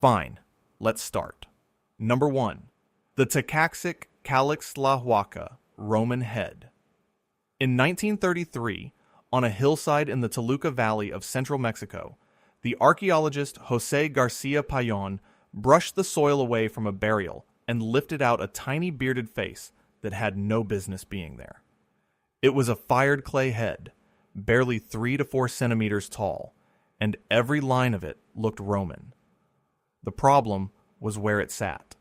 Fine, let's start. Number 1. The Tecaxic-Calixtlahuaca Roman Head. In 1933, on a hillside in the Toluca Valley of central Mexico, the archaeologist José García Payón brushed the soil away from a burial and lifted out a tiny bearded face that had no business being there. It was a fired clay head, barely 3 to 4 centimeters tall, and every line of it looked Roman. The problem was where it sat.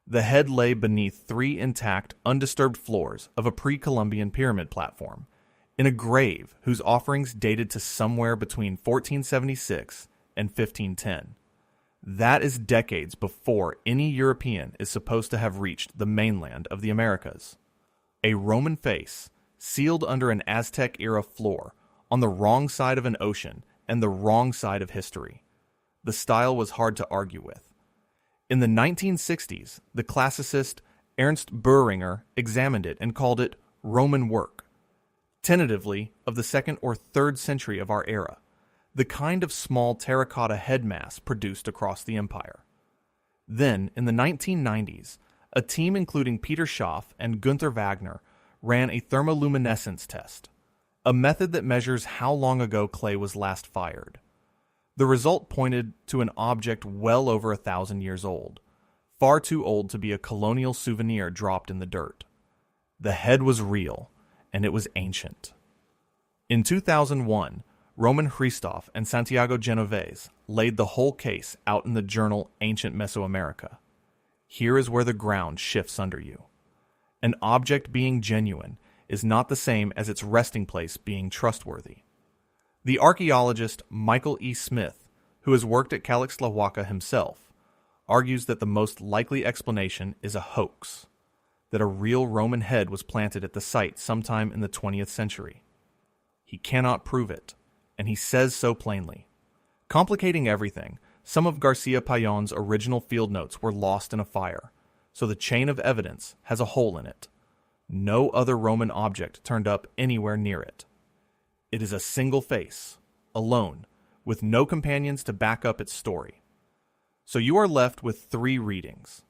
The head lay beneath 3 intact, undisturbed floors of a pre-Columbian pyramid platform, in a grave whose offerings dated to somewhere between 1476 and 1510. That is decades before any European is supposed to have reached the mainland of the Americas. A Roman face, sealed under an Aztec-era floor, on the wrong side of an ocean and the wrong side of history. The style was hard to argue with. In the 1960s, the classicist Ernst Boehringer examined it and called it Roman work, tentatively of the 2nd or 3rd century of our era, the kind of small terracotta head mass produced across the empire. Then, in the 1990s, a team including Peter Schaff and Gunther Wagner ran a thermoluminescence test, a method that measures how long ago clay was last fired. The result pointed to an object well over 1,000 years old, far too old to be a colonial souvenir dropped in the dirt. The head was real, and it was ancient. In 2001, Roman Christoph and Santiago Genovese laid the whole case out in the journal Ancient Mesoamerica. Here is where the ground shifts under you. An object being genuine is not the same as its resting place being trustworthy. The archaeologist Michael E. Smith, who has worked at Calixtlahuaca himself, argues that the most likely explanation is a hoax, that a real Roman head was planted at the site sometime in the 20th century. He cannot prove it, and he says so plainly. Complicating everything, some of Garcia Payón's original field notes were lost in a fire, so the chain of evidence has a hole in it. No other Roman object turned up anywhere near it. It is a single face, alone, with no companions to back up its story. So you are left with 3 readings.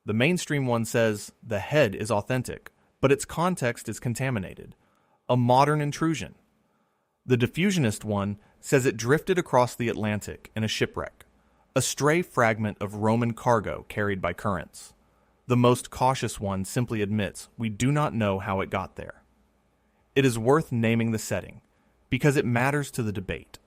The mainstream one says the head is authentic, but its context is contaminated, a modern intrusion. The diffusionist one says it drifted across the Atlantic in a shipwreck, a stray fragment of Roman cargo carried by currents. The most cautious one simply admits we do not know how it got there. It is worth naming the setting, because it matters to the debate.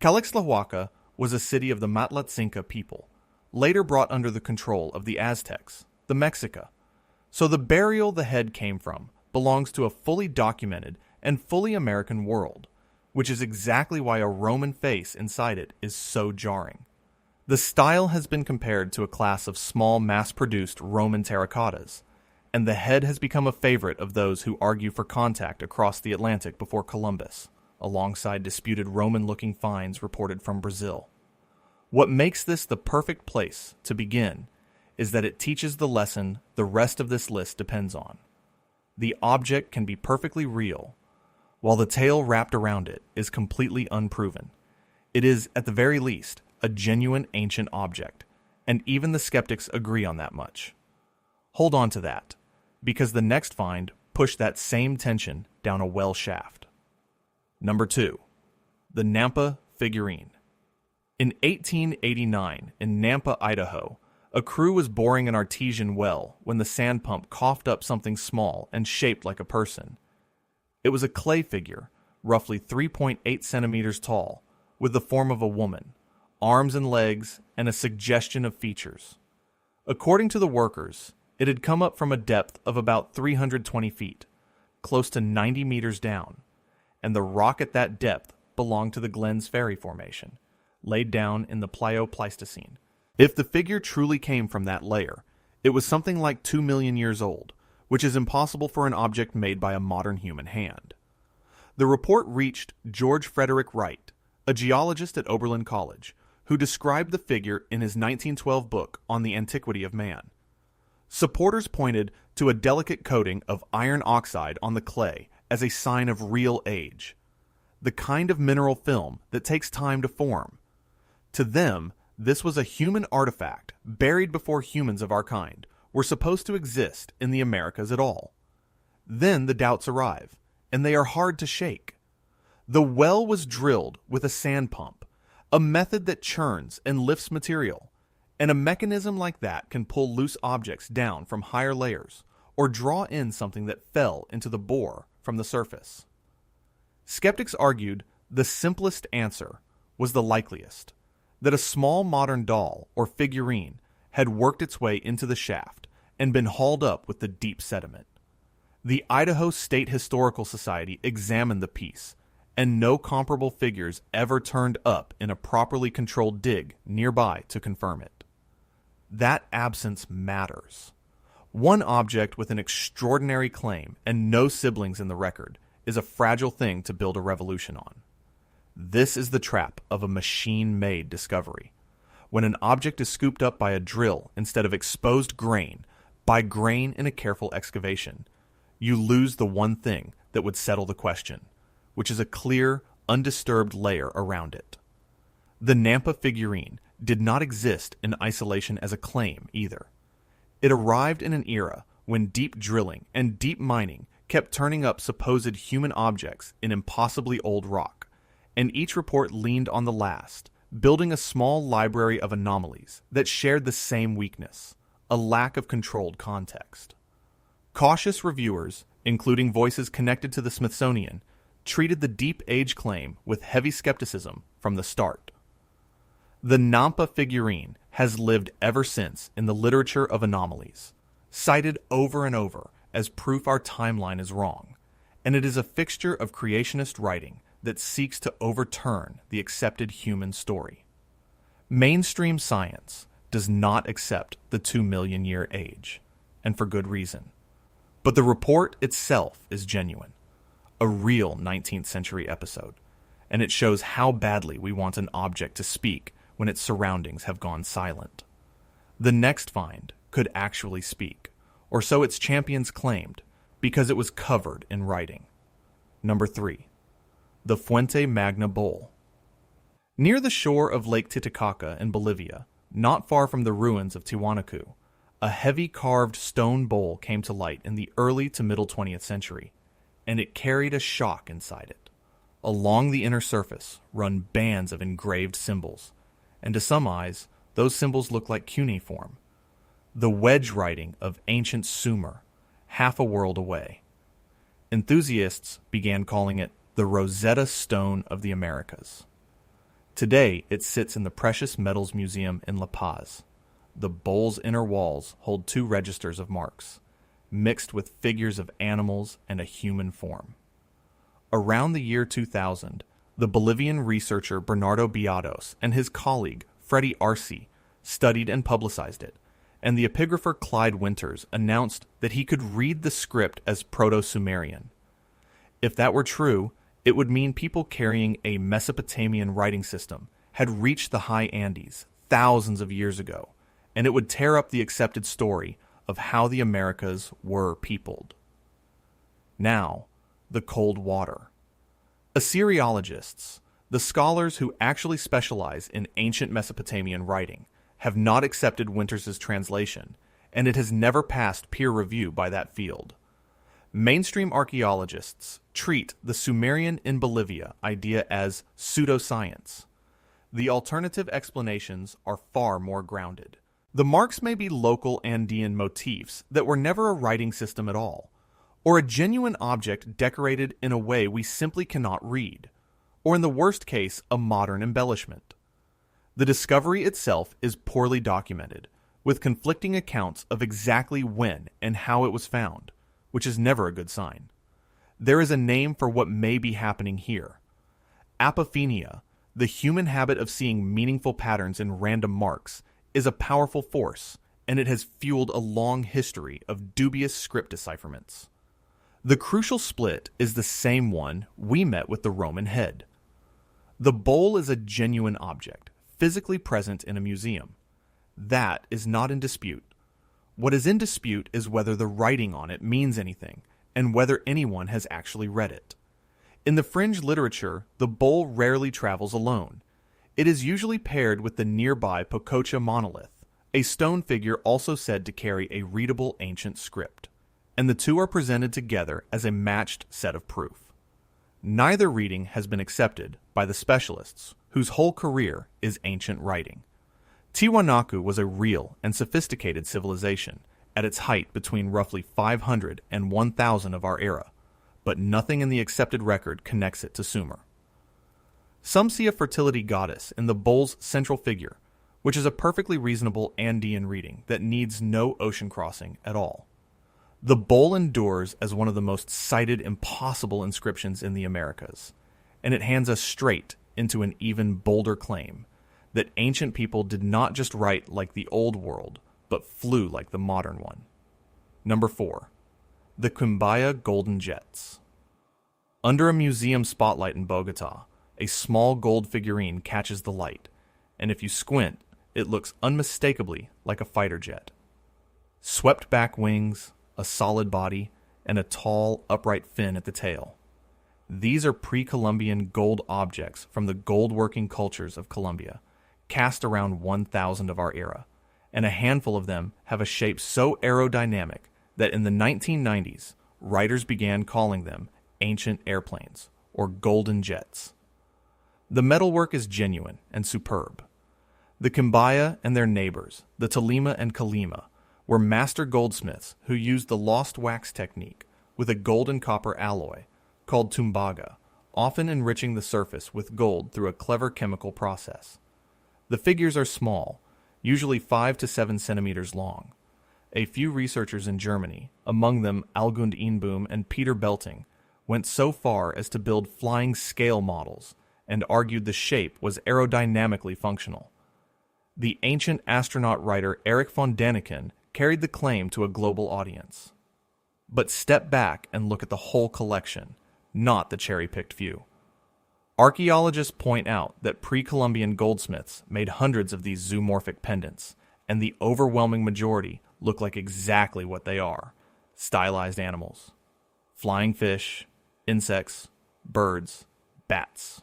Calixtlahuaca was a city of the Matlatzinca people, later brought under the control of the Aztecs, the Mexica. So the burial the head came from belongs to a fully documented and fully American world, which is exactly why a Roman face inside it is so jarring. The style has been compared to a class of small mass-produced Roman terracottas, and the head has become a favorite of those who argue for contact across the Atlantic before Columbus, alongside disputed Roman-looking finds reported from Brazil. What makes this the perfect place to begin is that it teaches the lesson the rest of this list depends on. The object can be perfectly real, while the tale wrapped around it is completely unproven. It is, at the very least, a genuine ancient object, and even the skeptics agree on that much. Hold on to that, because the next find pushed that same tension down a well shaft. Number 2. The Nampa Figurine. In 1889, in Nampa, Idaho, a crew was boring an artesian well when the sand pump coughed up something small and shaped like a person. It was a clay figure, roughly 3.8 centimeters tall, with the form of a woman, arms and legs, and a suggestion of features. According to the workers, it had come up from a depth of about 320 feet, close to 90 meters down, and the rock at that depth belonged to the Glens Ferry Formation, laid down in the Plio-Pleistocene. If the figure truly came from that layer, it was something like 2 million years old, which is impossible for an object made by a modern human hand. The report reached George Frederick Wright, a geologist at Oberlin College, who described the figure in his 1912 book on the antiquity of man. Supporters pointed to a delicate coating of iron oxide on the clay as a sign of real age, the kind of mineral film that takes time to form. To them, This was a human artifact buried before humans of our kind were supposed to exist in the Americas at all. Then the doubts arrive, and they are hard to shake. The well was drilled with a sand pump, a method that churns and lifts material, and a mechanism like that can pull loose objects down from higher layers or draw in something that fell into the bore from the surface. Skeptics argued the simplest answer was the likeliest, that a small modern doll or figurine had worked its way into the shaft and been hauled up with the deep sediment. The Idaho State Historical Society examined the piece, and no comparable figures ever turned up in a properly controlled dig nearby to confirm it. That absence matters. One object with an extraordinary claim and no siblings in the record is a fragile thing to build a revolution on. This is the trap of a machine-made discovery. When an object is scooped up by a drill instead of exposed grain, by grain in a careful excavation, you lose the one thing that would settle the question, which is a clear, undisturbed layer around it. The Nampa figurine did not exist in isolation as a claim either. It arrived in an era when deep drilling and deep mining kept turning up supposed human objects in impossibly old rock, and each report leaned on the last, building a small library of anomalies that shared the same weakness, a lack of controlled context. Cautious reviewers, including voices connected to the Smithsonian, treated the deep age claim with heavy skepticism from the start. The Nampa figurine has lived ever since in the literature of anomalies, cited over and over as proof our timeline is wrong, and it is a fixture of creationist writing that seeks to overturn the accepted human story. Mainstream science does not accept the 2-million-year age, and for good reason. But the report itself is genuine, a real 19th century episode, and it shows how badly we want an object to speak when its surroundings have gone silent. The next find could actually speak, or so its champions claimed, because it was covered in writing. Number 3. The Fuente Magna Bowl. Near the shore of Lake Titicaca in Bolivia, not far from the ruins of Tiwanaku, a heavy carved stone bowl came to light in the early to middle 20th century, and it carried a shock inside it. Along the inner surface run bands of engraved symbols, and to some eyes, those symbols look like cuneiform. The wedge writing of ancient Sumer, half a world away. Enthusiasts began calling it the Rosetta Stone of the Americas. Today, it sits in the Precious Metals Museum in La Paz. The bowl's inner walls hold 2 registers of marks, mixed with figures of animals and a human form. Around the year 2000, the Bolivian researcher Bernardo Biados and his colleague Freddie Arce studied and publicized it, and the epigrapher Clyde Winters announced that he could read the script as Proto-Sumerian. If that were true, it would mean people carrying a Mesopotamian writing system had reached the high Andes thousands of years ago, and it would tear up the accepted story of how the Americas were peopled. Now, the cold water. Assyriologists, the scholars who actually specialize in ancient Mesopotamian writing, have not accepted Winters' translation, and it has never passed peer review by that field. Mainstream archaeologists treat the Sumerian in Bolivia idea as pseudoscience. The alternative explanations are far more grounded. The marks may be local Andean motifs that were never a writing system at all, or a genuine object decorated in a way we simply cannot read, or in the worst case, a modern embellishment. The discovery itself is poorly documented, with conflicting accounts of exactly when and how it was found, which is never a good sign. There is a name for what may be happening here. Apophenia, the human habit of seeing meaningful patterns in random marks, is a powerful force, and it has fueled a long history of dubious script decipherments. The crucial split is the same one we met with the Roman head. The bowl is a genuine object, physically present in a museum. That is not in dispute. What is in dispute is whether the writing on it means anything, and whether anyone has actually read it. In the fringe literature, the bowl rarely travels alone. It is usually paired with the nearby Pococha monolith, a stone figure also said to carry a readable ancient script, and the two are presented together as a matched set of proof. Neither reading has been accepted by the specialists, whose whole career is ancient writing. Tiwanaku was a real and sophisticated civilization, at its height between roughly 500 and 1000 of our era, but nothing in the accepted record connects it to Sumer. Some see a fertility goddess in the bull's central figure, which is a perfectly reasonable Andean reading that needs no ocean crossing at all. The bull endures as one of the most cited impossible inscriptions in the Americas, and it hands us straight into an even bolder claim that ancient people did not just write like the old world, but flew like the modern one. Number 4. The Quimbaya Golden Jets. Under a museum spotlight in Bogota, a small gold figurine catches the light, and if you squint, it looks unmistakably like a fighter jet. Swept back wings, a solid body, and a tall, upright fin at the tail. These are pre-Columbian gold objects from the gold-working cultures of Colombia, cast around 1000 of our era, and a handful of them have a shape so aerodynamic that in the 1990s, writers began calling them ancient airplanes, or golden jets. The metalwork is genuine and superb. The Quimbaya and their neighbors, the Tolima and Colima, were master goldsmiths who used the lost wax technique with a gold and copper alloy called tumbaga, often enriching the surface with gold through a clever chemical process. The figures are small, usually 5 to 7 centimeters long. A few researchers in Germany, among them Algund Inboom and Peter Belting, went so far as to build flying scale models and argued the shape was aerodynamically functional. The ancient astronaut writer Erich von Däniken carried the claim to a global audience. But step back and look at the whole collection, not the cherry-picked few. Archaeologists point out that pre-Columbian goldsmiths made hundreds of these zoomorphic pendants, and the overwhelming majority look like exactly what they are: stylized animals. Flying fish, insects, birds, bats.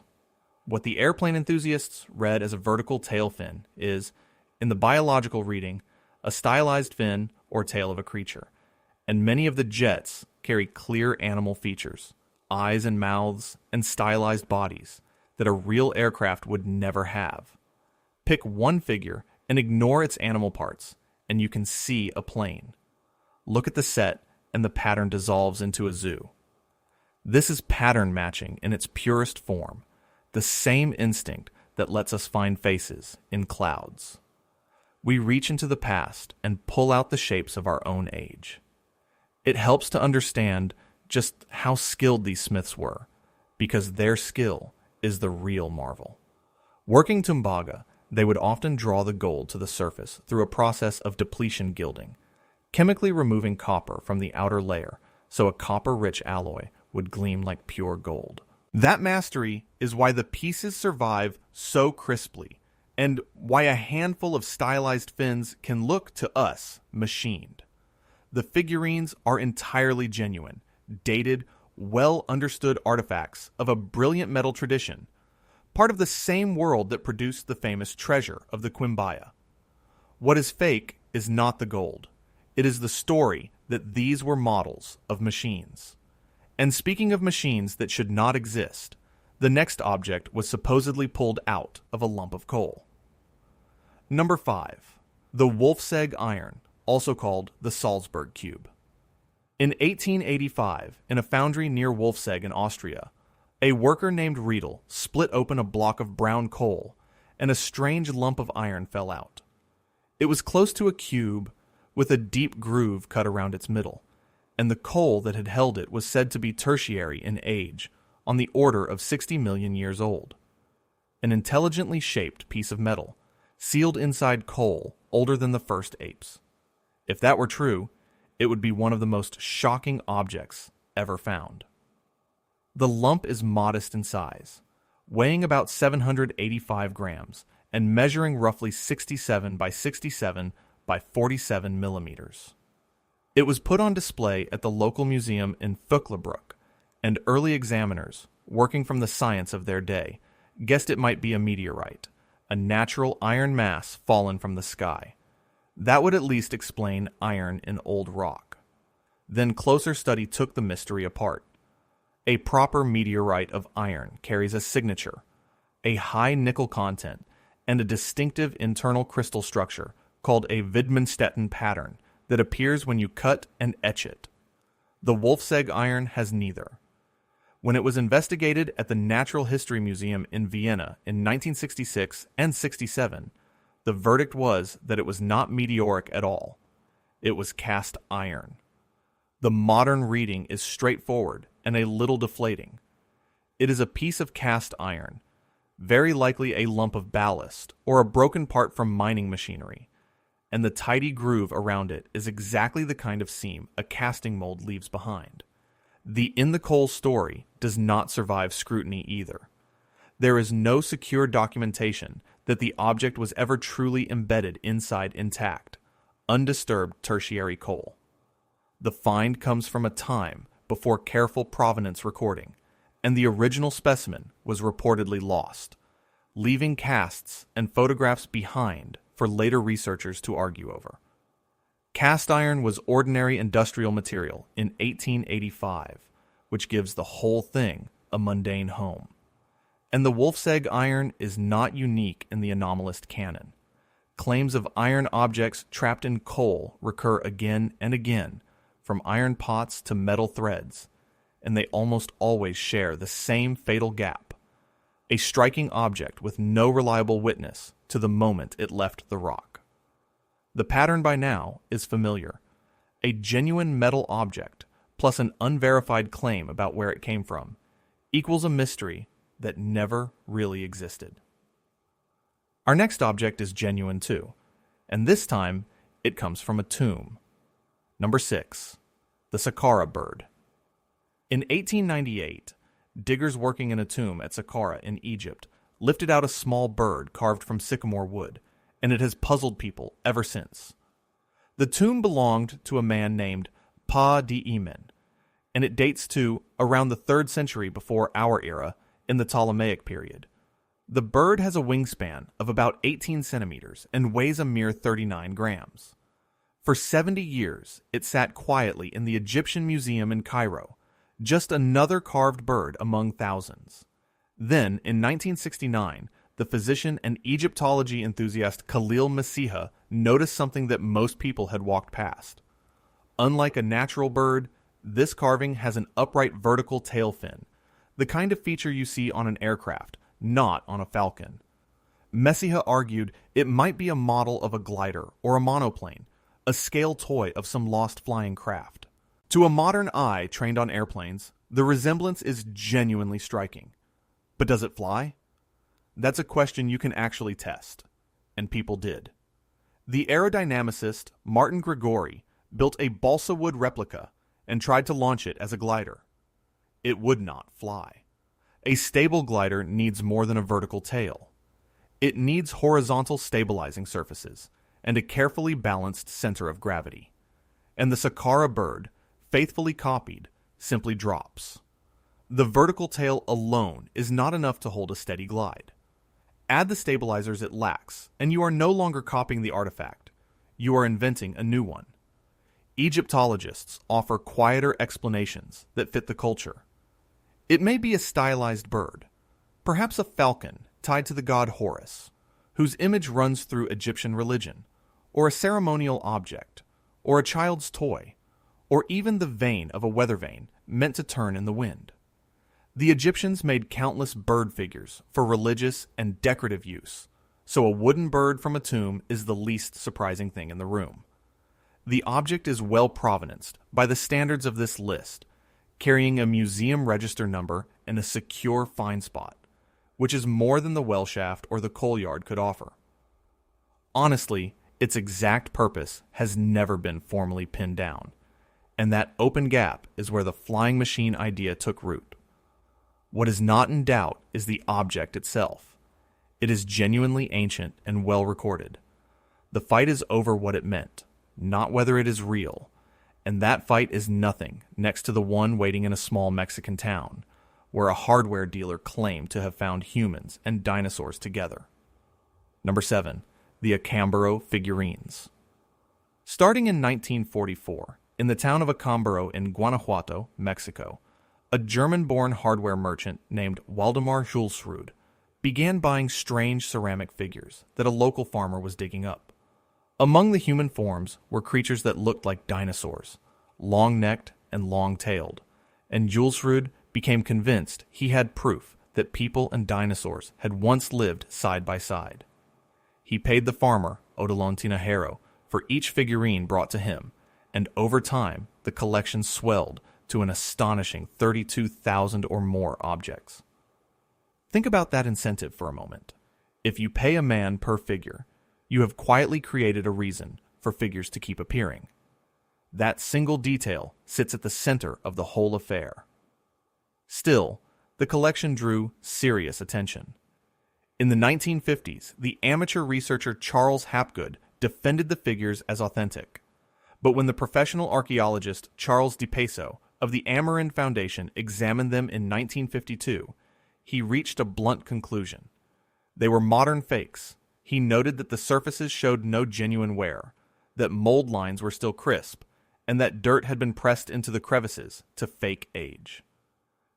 What the airplane enthusiasts read as a vertical tail fin is, in the biological reading, a stylized fin or tail of a creature, and many of the jets carry clear animal features, eyes and mouths, and stylized bodies that a real aircraft would never have. Pick one figure and ignore its animal parts, and you can see a plane. Look at the set, and the pattern dissolves into a zoo. This is pattern matching in its purest form, the same instinct that lets us find faces in clouds. We reach into the past and pull out the shapes of our own age. It helps to understand just how skilled these smiths were, because their skill is the real marvel. Working tumbaga, they would often draw the gold to the surface through a process of depletion gilding, chemically removing copper from the outer layer so a copper-rich alloy would gleam like pure gold. That mastery is why the pieces survive so crisply, and why a handful of stylized fins can look, to us, machined. The figurines are entirely genuine, dated, well-understood artifacts of a brilliant metal tradition, part of the same world that produced the famous treasure of the Quimbaya. What is fake is not the gold. It is the story that these were models of machines. And speaking of machines that should not exist, the next object was supposedly pulled out of a lump of coal. Number 5. The Wolfsegg iron, also called the Salzburg cube. In 1885, in a foundry near Wolfsegg in Austria, a worker named Riedel split open a block of brown coal, and a strange lump of iron fell out. It was close to a cube with a deep groove cut around its middle, and the coal that had held it was said to be tertiary in age, on the order of 60 million years old. An intelligently shaped piece of metal, sealed inside coal older than the first apes. If that were true, it would be one of the most shocking objects ever found. The lump is modest in size, weighing about 785 grams and measuring roughly 67 by 67 by 47 millimeters. It was put on display at the local museum in Vöcklabruck, and early examiners, working from the science of their day, guessed it might be a meteorite, a natural iron mass fallen from the sky. That would at least explain iron in old rock. Then closer study took the mystery apart. A proper meteorite of iron carries a signature, a high nickel content, and a distinctive internal crystal structure called a Widmanstätten pattern that appears when you cut and etch it. The Wolfsegg iron has neither. When it was investigated at the Natural History Museum in Vienna in 1966 and 67, the verdict was that it was not meteoric at all. It was cast iron. The modern reading is straightforward and a little deflating. It is a piece of cast iron, very likely a lump of ballast or a broken part from mining machinery, and the tidy groove around it is exactly the kind of seam a casting mold leaves behind. The in-the-coal story does not survive scrutiny either. There is no secure documentation that the object was ever truly embedded inside intact, undisturbed tertiary coal. The find comes from a time before careful provenance recording, and the original specimen was reportedly lost, leaving casts and photographs behind for later researchers to argue over. Cast iron was ordinary industrial material in 1885, which gives the whole thing a mundane home. And the Wolfsegg iron is not unique in the anomalist canon. Claims of iron objects trapped in coal recur again and again, from iron pots to metal threads, and they almost always share the same fatal gap: a striking object with no reliable witness to the moment it left the rock. The pattern by now is familiar: a genuine metal object plus an unverified claim about where it came from equals a mystery that never really existed. Our next object is genuine too, and this time it comes from a tomb. Number 6. The Saqqara Bird. In 1898, diggers working in a tomb at Saqqara in Egypt lifted out a small bird carved from sycamore wood, and it has puzzled people ever since. The tomb belonged to a man named Pa di Imen, and it dates to around the 3rd century before our era in the Ptolemaic period. The bird has a wingspan of about 18 centimeters and weighs a mere 39 grams. For 70 years, it sat quietly in the Egyptian Museum in Cairo, just another carved bird among thousands. Then, in 1969, the physician and Egyptology enthusiast Khalil Messiha noticed something that most people had walked past. Unlike a natural bird, this carving has an upright vertical tail fin, the kind of feature you see on an aircraft, not on a falcon. Messiha argued it might be a model of a glider or a monoplane, a scale toy of some lost flying craft. To a modern eye trained on airplanes, the resemblance is genuinely striking. But does it fly? That's a question you can actually test, and people did. The aerodynamicist Martin Gregori built a balsa wood replica and tried to launch it as a glider. It would not fly. A stable glider needs more than a vertical tail. It needs horizontal stabilizing surfaces and a carefully balanced center of gravity. And the Saqqara Bird, faithfully copied, simply drops. The vertical tail alone is not enough to hold a steady glide. Add the stabilizers it lacks, and you are no longer copying the artifact. You are inventing a new one. Egyptologists offer quieter explanations that fit the culture. It may be a stylized bird, perhaps a falcon tied to the god Horus, whose image runs through Egyptian religion, or a ceremonial object, or a child's toy, or even the vane of a weather vane meant to turn in the wind. The Egyptians made countless bird figures for religious and decorative use, so a wooden bird from a tomb is the least surprising thing in the room. The object is well provenanced by the standards of this list, carrying a museum register number and a secure find spot, which is more than the well shaft or the coal yard could offer. Honestly, its exact purpose has never been formally pinned down, and that open gap is where the flying machine idea took root. What is not in doubt is the object itself. It is genuinely ancient and well recorded. The fight is over what it meant, not whether it is real, and that fight is nothing next to the one waiting in a small Mexican town, where a hardware dealer claimed to have found humans and dinosaurs together. Number 7. The Acámbaro Figurines. Starting in 1944, in the town of Acámbaro in Guanajuato, Mexico, a German-born hardware merchant named Waldemar Julsrud began buying strange ceramic figures that a local farmer was digging up. Among the human forms were creatures that looked like dinosaurs, long-necked and long-tailed, and Julsrud became convinced he had proof that people and dinosaurs had once lived side by side. He paid the farmer, Odilon Tinajero, for each figurine brought to him, and over time the collection swelled to an astonishing 32,000 or more objects. Think about that incentive for a moment. If you pay a man per figure, you have quietly created a reason for figures to keep appearing. That single detail sits at the center of the whole affair. Still, the collection drew serious attention. In the 1950s, the amateur researcher Charles Hapgood defended the figures as authentic. But when the professional archaeologist Charles Di Peso of the Amarin Foundation examined them in 1952, he reached a blunt conclusion. They were modern fakes. He noted that the surfaces showed no genuine wear, that mold lines were still crisp, and that dirt had been pressed into the crevices to fake age.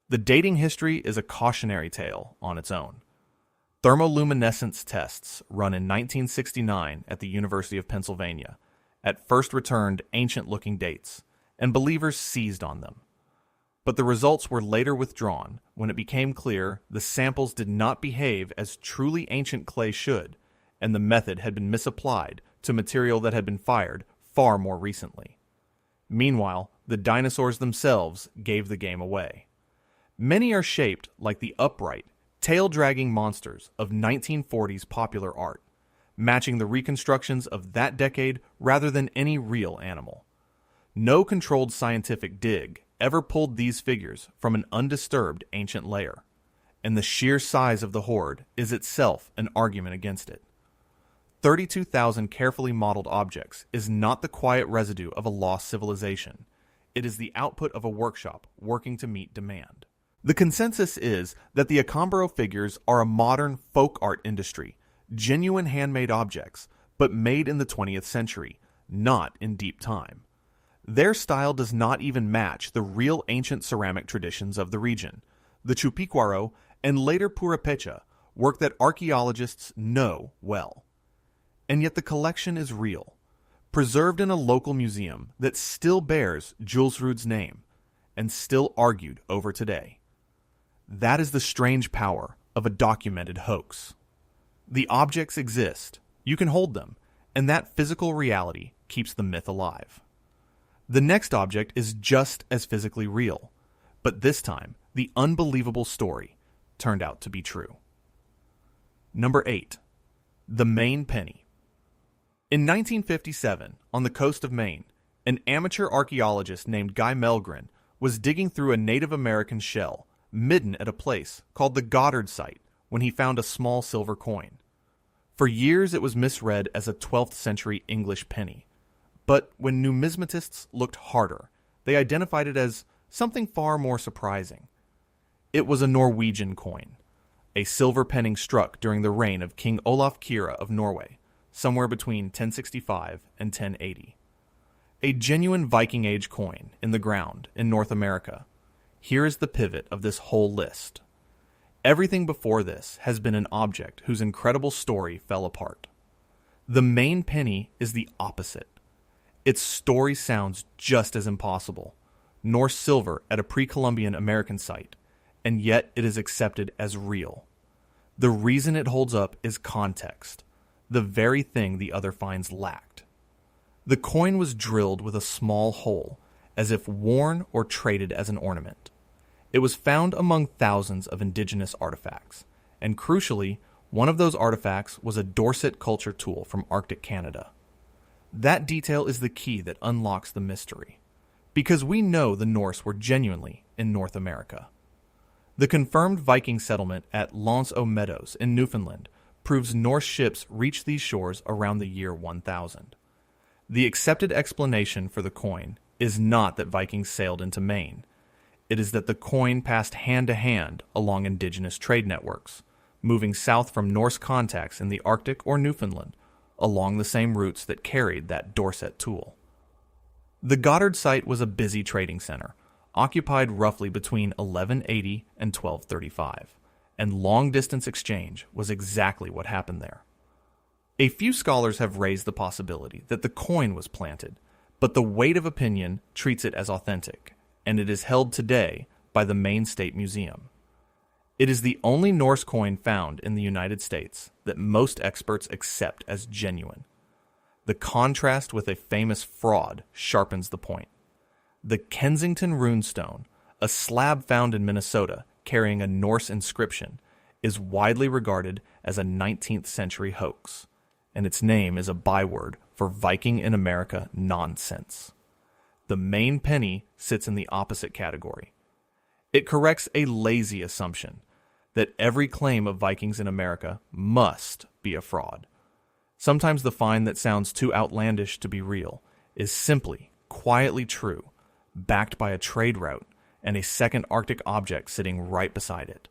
The dating history is a cautionary tale on its own. Thermoluminescence tests run in 1969 at the University of Pennsylvania at first returned ancient-looking dates, and believers seized on them. But the results were later withdrawn when it became clear the samples did not behave as truly ancient clay should, and the method had been misapplied to material that had been fired far more recently. Meanwhile, the dinosaurs themselves gave the game away. Many are shaped like the upright, tail-dragging monsters of 1940s popular art, matching the reconstructions of that decade rather than any real animal. No controlled scientific dig ever pulled these figures from an undisturbed ancient layer, and the sheer size of the hoard is itself an argument against it. 32,000 carefully modeled objects is not the quiet residue of a lost civilization. It is the output of a workshop working to meet demand. The consensus is that the Acámbaro figures are a modern folk art industry, genuine handmade objects, but made in the 20th century, not in deep time. Their style does not even match the real ancient ceramic traditions of the region, the Chupiquaro and later Purepecha, work that archaeologists know well. And yet the collection is real, preserved in a local museum that still bears Julsrud's name, and still argued over today. That is the strange power of a documented hoax. The objects exist, you can hold them, and that physical reality keeps the myth alive. The next object is just as physically real, but this time, the unbelievable story turned out to be true. Number 8. The Maine Penny. In 1957, on the coast of Maine, an amateur archaeologist named Guy Melgren was digging through a Native American shell midden at a place called the Goddard Site when he found a small silver coin. For years it was misread as a 12th century English penny, but when numismatists looked harder, they identified it as something far more surprising. It was a Norwegian coin, a silver penning struck during the reign of King Olaf Kyrre of Norway, somewhere between 1065 and 1080. A genuine Viking Age coin in the ground in North America. Here is the pivot of this whole list. Everything before this has been an object whose incredible story fell apart. The Maine Penny is the opposite. Its story sounds just as impossible. Norse silver at a pre-Columbian American site, and yet it is accepted as real. The reason it holds up is context, the very thing the other finds lacked. The coin was drilled with a small hole, as if worn or traded as an ornament. It was found among thousands of indigenous artifacts, and crucially, one of those artifacts was a Dorset culture tool from Arctic Canada. That detail is the key that unlocks the mystery, because we know the Norse were genuinely in North America. The confirmed Viking settlement at L'Anse aux Meadows in Newfoundland proves Norse ships reached these shores around the year 1000. The accepted explanation for the coin is not that Vikings sailed into Maine. It is that the coin passed hand to hand along indigenous trade networks, moving south from Norse contacts in the Arctic or Newfoundland, along the same routes that carried that Dorset tool. The Goddard site was a busy trading center, occupied roughly between 1180 and 1235, and long-distance exchange was exactly what happened there. A few scholars have raised the possibility that the coin was planted, but the weight of opinion treats it as authentic, and it is held today by the Maine State Museum. It is the only Norse coin found in the United States that most experts accept as genuine. The contrast with a famous fraud sharpens the point. The Kensington runestone, a slab found in Minnesota carrying a Norse inscription, is widely regarded as a 19th century hoax, and its name is a byword for Viking in America nonsense. The Maine Penny sits in the opposite category. It corrects a lazy assumption that every claim of Vikings in America must be a fraud. Sometimes the find that sounds too outlandish to be real is simply, quietly true, backed by a trade route and a second Arctic object sitting right beside it.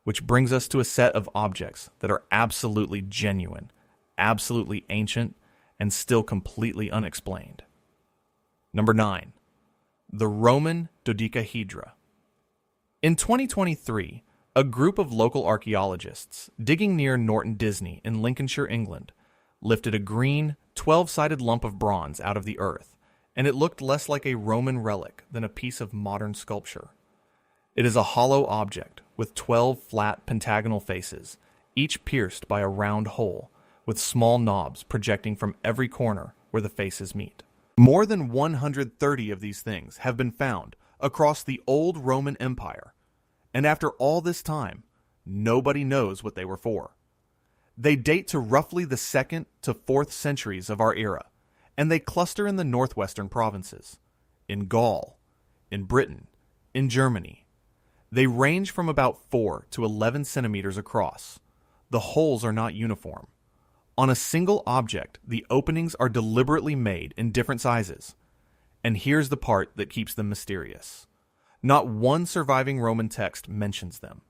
Which brings us to a set of objects that are absolutely genuine, absolutely ancient, and still completely unexplained. Number 9. The Roman Dodecahedra. In 2023, a group of local archaeologists digging near Norton Disney in Lincolnshire, England, lifted a green, 12-sided lump of bronze out of the earth, and it looked less like a Roman relic than a piece of modern sculpture. It is a hollow object with 12 flat pentagonal faces, each pierced by a round hole, with small knobs projecting from every corner where the faces meet. More than 130 of these things have been found across the old Roman Empire, and after all this time, nobody knows what they were for. They date to roughly the 2nd to 4th centuries of our era, and they cluster in the northwestern provinces, in Gaul, in Britain, in Germany. They range from about 4 to 11 centimeters across. The holes are not uniform. On a single object, the openings are deliberately made in different sizes. And here's the part that keeps them mysterious. Not one surviving Roman text mentions them.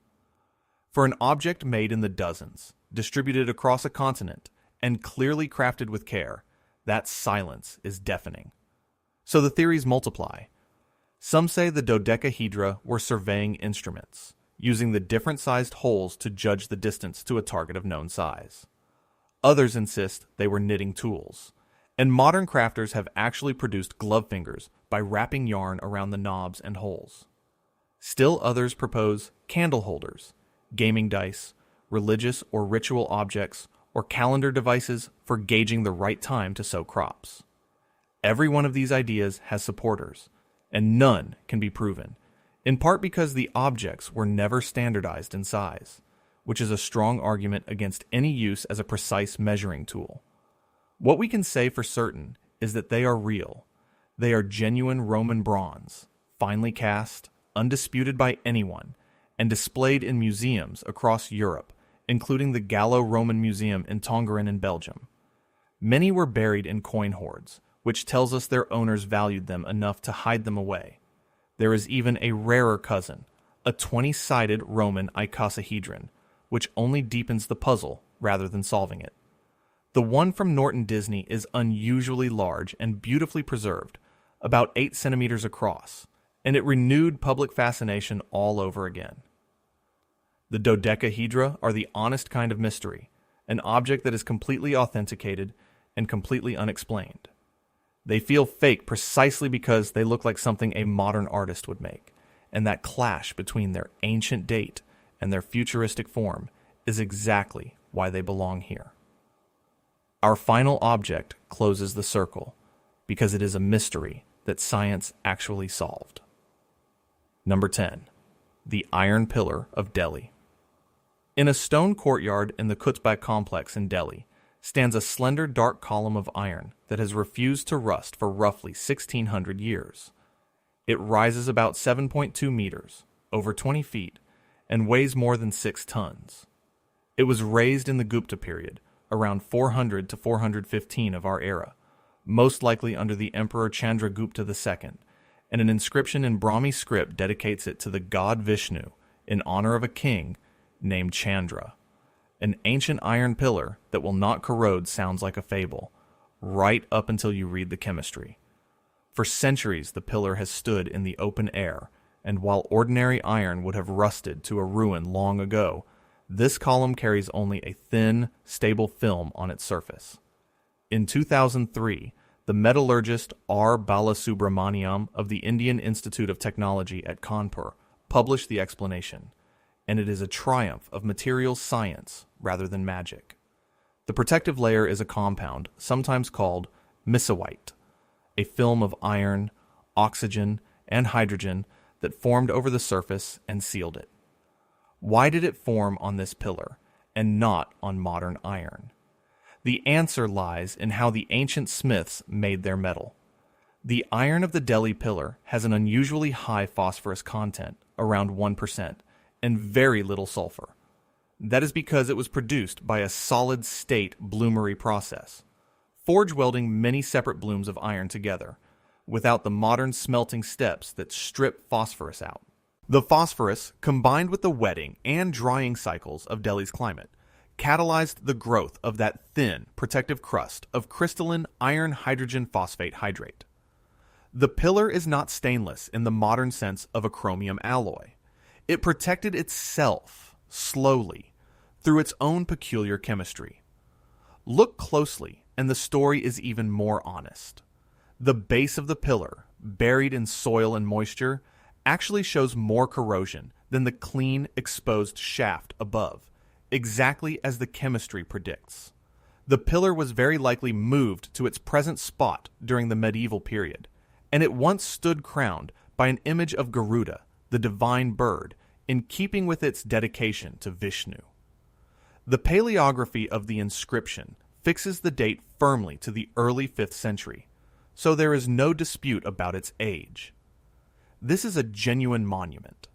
For an object made in the dozens, distributed across a continent, and clearly crafted with care, that silence is deafening. So the theories multiply. Some say the dodecahedra were surveying instruments, using the different sized holes to judge the distance to a target of known size. Others insist they were knitting tools, and modern crafters have actually produced glove fingers by wrapping yarn around the knobs and holes. Still others propose candle holders, gaming dice, religious or ritual objects, or calendar devices for gauging the right time to sow crops. Every one of these ideas has supporters, and none can be proven, in part because the objects were never standardized in size, which is a strong argument against any use as a precise measuring tool. What we can say for certain is that they are real. They are genuine Roman bronze, finely cast, undisputed by anyone, and displayed in museums across Europe, including the Gallo-Roman Museum in Tongeren in Belgium. Many were buried in coin hoards, which tells us their owners valued them enough to hide them away. There is even a rarer cousin, a 20-sided Roman icosahedron, which only deepens the puzzle rather than solving it. The one from Norton Disney is unusually large and beautifully preserved, about 8 centimeters across, and it renewed public fascination all over again. The dodecahedra are the honest kind of mystery, an object that is completely authenticated and completely unexplained. They feel fake precisely because they look like something a modern artist would make, and that clash between their ancient date and their futuristic form is exactly why they belong here. Our final object closes the circle because it is a mystery that science actually solved. Number 10. The Iron Pillar of Delhi. In a stone courtyard in the Qutb complex in Delhi stands a slender dark column of iron that has refused to rust for roughly 1,600 years. It rises about 7.2 meters, over 20 feet, and weighs more than 6 tons. It was raised in the Gupta period, around 400 to 415 of our era, most likely under the Emperor Chandragupta II, and an inscription in Brahmi script dedicates it to the god Vishnu in honor of a king named Chandra, An ancient iron pillar that will not corrode sounds like a fable, right up until you read the chemistry. For centuries, the pillar has stood in the open air, and while ordinary iron would have rusted to a ruin long ago, this column carries only a thin, stable film on its surface. In 2003, the metallurgist R. Balasubramaniam of the Indian Institute of Technology at Kanpur published the explanation, and it is a triumph of materials science rather than magic. The protective layer is a compound, sometimes called misawite, a film of iron, oxygen, and hydrogen that formed over the surface and sealed it. Why did it form on this pillar, and not on modern iron? The answer lies in how the ancient smiths made their metal. The iron of the Delhi pillar has an unusually high phosphorus content, around 1%, and very little sulfur. That is because it was produced by a solid-state bloomery process, forge welding many separate blooms of iron together, without the modern smelting steps that strip phosphorus out. The phosphorus, combined with the wetting and drying cycles of Delhi's climate, catalyzed the growth of that thin, protective crust of crystalline iron hydrogen phosphate hydrate. The pillar is not stainless in the modern sense of a chromium alloy. It protected itself, slowly, through its own peculiar chemistry. Look closely, and the story is even more honest. The base of the pillar, buried in soil and moisture, actually shows more corrosion than the clean, exposed shaft above, exactly as the chemistry predicts. The pillar was very likely moved to its present spot during the medieval period, and it once stood crowned by an image of Garuda, the divine bird, in keeping with its dedication to Vishnu. The paleography of the inscription fixes the date firmly to the early 5th century, so there is no dispute about its age. This is a genuine monument,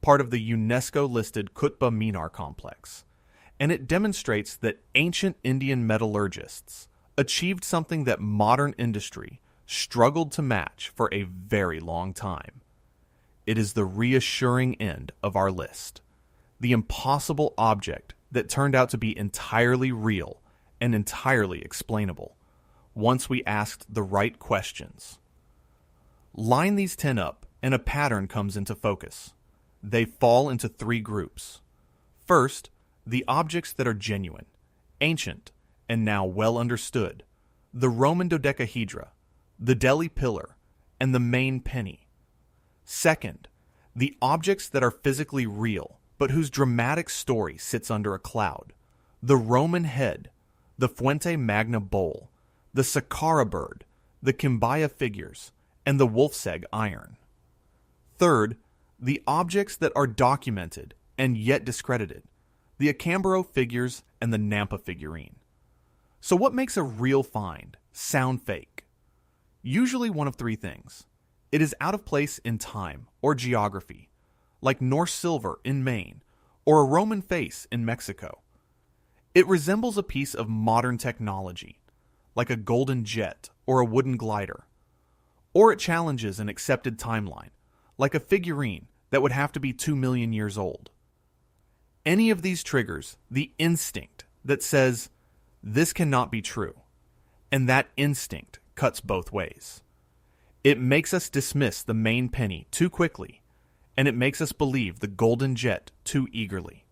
part of the UNESCO-listed Qutb Minar complex, and it demonstrates that ancient Indian metallurgists achieved something that modern industry struggled to match for a very long time. It is the reassuring end of our list, the impossible object that turned out to be entirely real and entirely explainable, once we asked the right questions. Line these 10 up, and a pattern comes into focus. They fall into 3 groups. First, the objects that are genuine, ancient, and now well understood, the Roman Dodecahedra, the Delhi pillar, and the Maine Penny. Second, the objects that are physically real, but whose dramatic story sits under a cloud, the Roman head, the Fuente Magna bowl, the Saqqara Bird, the Quimbaya figures, and the Wolfsegg iron. Third, the objects that are documented and yet discredited, the Acámbaro figures and the Nampa Figurine. So what makes a real find sound fake? Usually one of 3 things. It is out of place in time or geography, like Norse silver in Maine or a Roman face in Mexico. It resembles a piece of modern technology, like a golden jet or a wooden glider. Or it challenges an accepted timeline, like a figurine that would have to be 2 million years old. Any of these triggers the instinct that says, this cannot be true, and that instinct cuts both ways. It makes us dismiss the Maine Penny too quickly, and it makes us believe the golden jet too eagerly.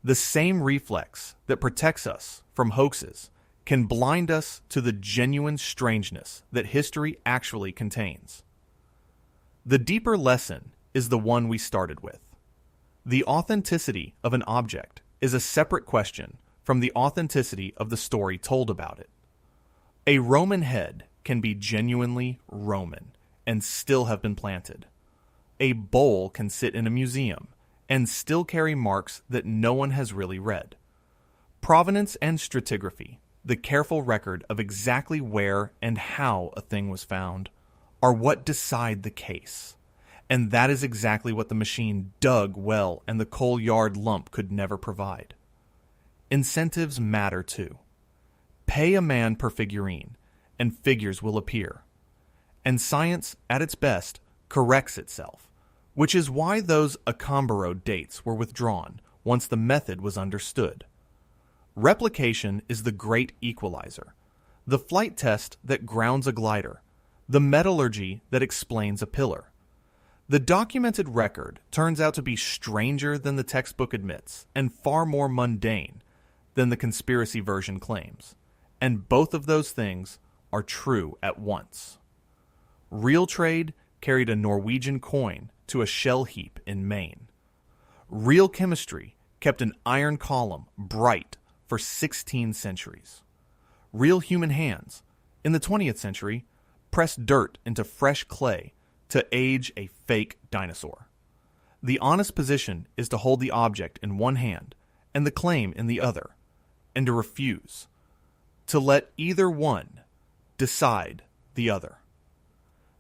The same reflex that protects us from hoaxes can blind us to the genuine strangeness that history actually contains. The deeper lesson is the one we started with. The authenticity of an object is a separate question from the authenticity of the story told about it. A Roman head can be genuinely Roman and still have been planted. A bowl can sit in a museum and still carry marks that no one has really read. Provenance and stratigraphy, the careful record of exactly where and how a thing was found, are what decide the case. And that is exactly what the machine dug well and the coal yard lump could never provide. Incentives matter too. Pay a man per figurine, and figures will appear. And science, at its best, corrects itself, which is why those Acámbaro dates were withdrawn once the method was understood. Replication is the great equalizer, the flight test that grounds a glider, the metallurgy that explains a pillar. The documented record turns out to be stranger than the textbook admits and far more mundane than the conspiracy version claims. And both of those things are true at once. Real trade carried a Norwegian coin to a shell heap in Maine. Real chemistry kept an iron column bright for 16 centuries. Real human hands, in the 20th century, pressed dirt into fresh clay to age a fake dinosaur. The honest position is to hold the object in one hand and the claim in the other, and to refuse, to let either one decide the other.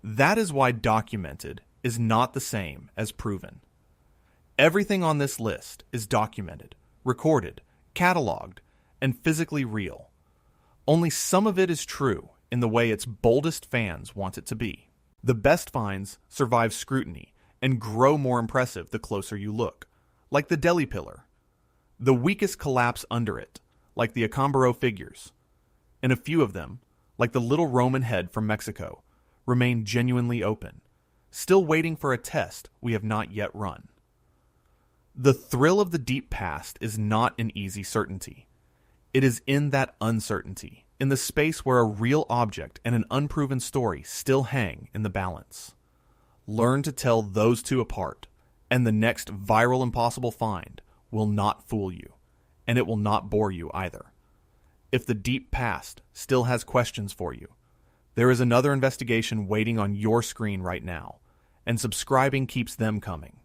That is why documented is not the same as proven. Everything on this list is documented, recorded, cataloged, and physically real. Only some of it is true in the way its boldest fans want it to be. The best finds survive scrutiny and grow more impressive the closer you look, like the Delhi pillar. The weakest collapse under it, like the Acámbaro figures. And a few of them, like the little Roman head from Mexico, remain genuinely open, still waiting for a test we have not yet run. The thrill of the deep past is not an easy certainty. It is in that uncertainty, in the space where a real object and an unproven story still hang in the balance. Learn to tell those two apart, and the next viral impossible find will not fool you, and it will not bore you either. If the deep past still has questions for you, there is another investigation waiting on your screen right now, and subscribing keeps them coming.